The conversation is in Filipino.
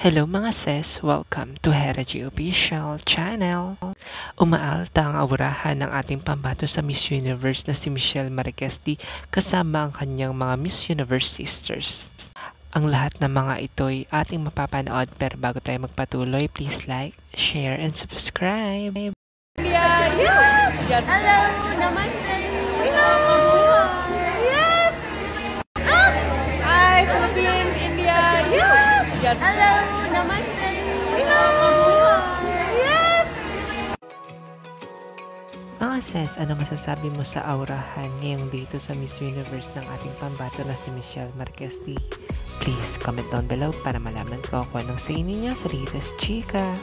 Hello mga sis! Welcome to Hera G Official Channel! Umaalta ang aurahan ng ating pambato sa Miss Universe na si Michelle Marquez-D kasama ang kanyang mga Miss Universe sisters. Ang lahat ng mga ito'y ating mapapanood pero bago tayo magpatuloy, please like, share, and subscribe! India, yes! Hello, namaste! Hello! Yes! Hi, Philippines, India, yes! Hello, namaste! Hello! Yes! Mga sis, ano masasabi mo sa aurahan ngayong dito sa Miss Universe ng ating pambato na si Michelle Marquez-D? Please comment down below para malaman ko kung anong sa inyo niya sa latest chika.